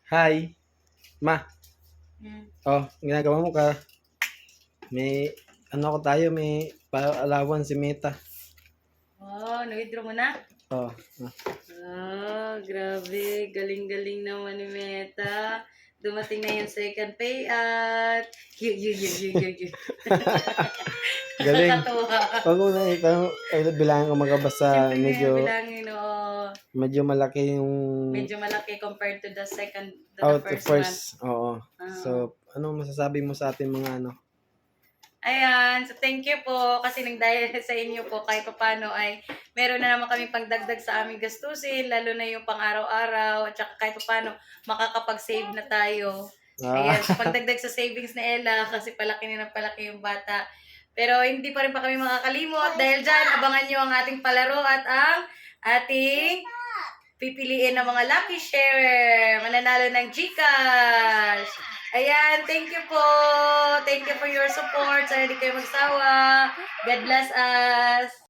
Hi, ma. Hmm. Oh, ginagawa mo ka. May ano ko tayo, may paalawan si Meta. Oh, na-withdraw mo na? Oh, Grabe. Galing-galing naman ni Meta. Dumating na yung second payout. Yun. galing. Nakakatuwa. Wag mo na bilangan ko magkabasa. Siyempre nga yung Medyo, bilangin, oo. medyo malaki yung Medyo malaki compared to the out the first month. first. Oo. So, ano masasabi mo sa ating mga ano? Ayan, so thank you po kasi nang dahil sa inyo po kahit paano ay meron na naman kami pangdagdag sa aming gastusin, lalo na yung pang-araw-araw at saka kahit paano makakapag-save na tayo. Ayan, so Ah, pagdagdag sa savings ni Ella kasi palaki na ng palaki yung bata. Pero hindi pa rin pa kami makakalimot dahil dyan, abangan nyo ang ating palaro at ang ating pipiliin ng mga lucky sharer, mananalo ng GCash. Ayan, thank you po. Thank you for your support. Sana di kayo magsawa. God bless us.